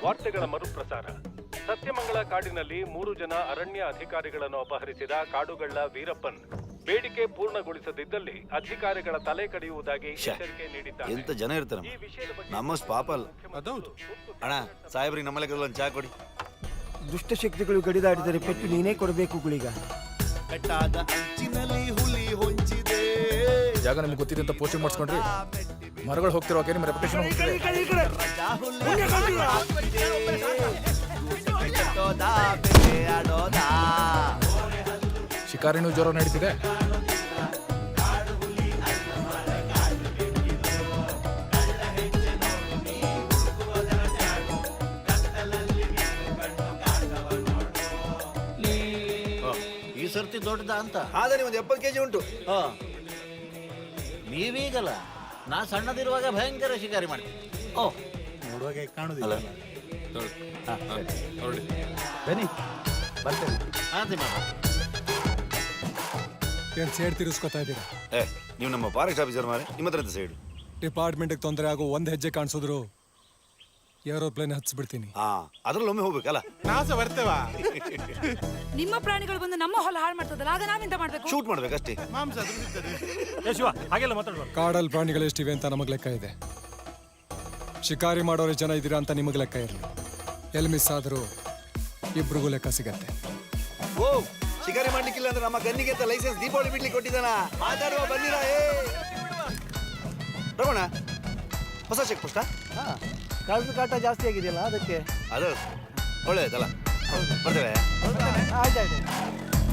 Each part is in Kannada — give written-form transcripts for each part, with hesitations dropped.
ವಾರ್ತೆಗಳ ಮರುಪ್ರಸಾರ. ಸತ್ಯಮಂಗಲ ಕಾಡಿನಲ್ಲಿ 3 ಜನ ಅರಣ್ಯ ಅಧಿಕಾರಿಗಳನ್ನು ಅಪಹರಿಸಿದ ಕಾಡುಗಳ್ಳ ವೀರಪ್ಪನ್ ಬೇಡಿಕೆ ಪೂರ್ಣಗೊಳಿಸದಿದ್ದಲ್ಲಿ ಅಧಿಕಾರಿಗಳ ತಲೆ ಕಡಿಯುವುದಾಗಿ ಎಚ್ಚರಿಕೆ ನೀಡಿದ್ದಾರೆ. ಎಂತ ಜನ ಇರ್ತಾರೆ ನಮ್ಮಷ್ಟು ಪಾಪ ಅಲ್ಲ. ಅದೌದು ಅಣ್ಣ, ಸಾಹೇಬ್ರಿಗೆ ನಮ್ಮಲ್ಲಿ ಒಂದು ಚಾ ಕೊಡಿ. ದುಷ್ಟಶಕ್ತಿಗಳು ಗಡಿದಾಡಿದರೆ ಪೆಟ್ಟು ನೀನೇ ಕೊಡಬೇಕು ಗುಳಿಗ. ಕಟ್ಟಾದ ಅಂಚಿನಲ್ಲಿ ಹುಲಿ ಹೊಂಚಿದೆ. ಜಾಗ ನಿಮ್ಗೆ ಗೊತ್ತಿದೆ ಅಂತ ಪೋಸ್ಟಿಂಗ್ ಮಾಡಿಸ್ಕೊಂಡ್ರಿ ಮರಗಳು ಹೋಗ್ತಿರುವಾಗ ನಿಮ್ಮ ರೆಪ್ಯುಟೇಷನ್ ಹೋಗ್ತಿದೆ. ಶಿಕಾರಿನೂ ಜ್ವರ ನಡೀತಿದೆ. ಈ ಸರ್ತಿ ದೊಡ್ಡದ ಅಂತ ಆದರೆ ಒಂದು 70 kg ಉಂಟು. ನೀವೀಗಲ್ಲ, ನಾ ಸಣ್ಣದಿರುವಾಗ ಭಯಂಕರ ಶಿಕಾರಿ ಮಾಡ್ತೀನಿ. ಓ, ನೋಡುವಾಗ ಕಾಣುದಿಲ್ಲ. ಬನ್ನಿ ಬರ್ತೇನೆ. ಏನ್ ಸೇಡ್ ತಿರ್ಸ್ಕೊತಾ ಇದ್ದೀರಾ? ನೀವು ನಮ್ಮ ಫಾರೆಸ್ಟ್ ಆಫೀಸರ್ ಮಾರೆ, ನಿಮ್ಮ ಹತ್ರ ಸೈಡ್ ಡಿಪಾರ್ಟ್ಮೆಂಟ್ಗೆ ತೊಂದರೆ ಆಗೋ ಒಂದ್ ಹೆಜ್ಜೆ ಕಾಣಿಸಿದ್ರು ಏರೋಪ್ಲೇನ್ ಹಚ್ಚಿಬಿಡ್ತೀನಿ. ಅದ್ರಲ್ಲಿ ಒಮ್ಮೆ ಹೋಗ್ಬೇಕಲ್ಲ. ನಿಮ್ಮ ಪ್ರಾಣಿಗಳು ಬಂದು ನಮ್ಮ ಹೊಲ ಹಾಳು ಮಾಡ್ತದಲ್ಲ, ಆಗ ನಾವೆಂತ ಮಾಡ್ಬೇಕು? ಶೂಟ್ ಮಾಡ್ಬೇಕಷ್ಟೇ. ಕಾಡಲ್ ಪ್ರಾಣಿಗಳು ಎಷ್ಟಿವೆ ಅಂತ ನಮಗ್ ಲೆಕ್ಕ ಇದೆ. ಶಿಕಾರಿ ಮಾಡೋರು ಜನ ಇದ್ದೀರಾ ಅಂತ ನಿಮಗ್ ಲೆಕ್ಕ ಇರಲಿ. ಎಲ್ಲಿ ಮಿಸ್ ಆದ್ರೂ ಇಬ್ರಿಗೂ ಲೆಕ್ಕ ಸಿಗತ್ತೆ. ಓ, ಶಿಕಾರಿ ಮಾಡ್ಲಿಕ್ಕಿಲ್ಲ ಅಂದ್ರೆ ನಮ್ಮ ಗನ್ನಿಗೆ ಅಂತ ಲೈಸೆನ್ಸ್ ದೀಪಾವಳಿ ಬಿಡ್ಲಿಕ್ಕೆ ಕೊಟ್ಟಿದ್ದಾನ. ಮಾತಾಡುವ ಬಂದಿರಾ? ರಮಣ, ಹೊಸ ಚೆಕ್ ಪೋಸ್ಟಾ? ಕಳ್ದ ಕಾಟ ಜಾಸ್ತಿ ಆಗಿದೆಯಲ್ಲ, ಅದಕ್ಕೆ. ಅದು ಒಳ್ಳೆಯದಲ್ಲ. ಬರ್ತೇವೆ.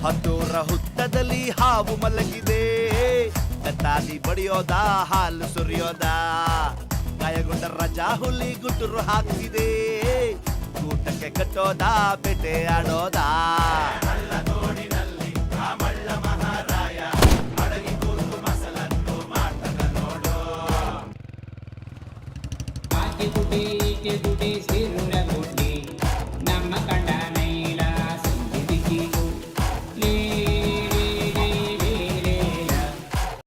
ಹತ್ತೂರ ಹುತ್ತದಲ್ಲಿ ಹಾವು ಮಲಗಿದೆ. ಕತ್ತಾಲಿ ಬಡಿಯೋದ, ಹಾಲು ಸುರಿಯೋದ. ಗಾಯಗೊಂಡ ರಜಾ ಹುಲಿ ಗುಟುರು ಹಾಕ್ತಿದೆ. ಊಟಕ್ಕೆ ಕಟ್ಟೋದ, ಬೇಟೆ ಆಡೋದ. ಗುಡಿ ಸಿರುರ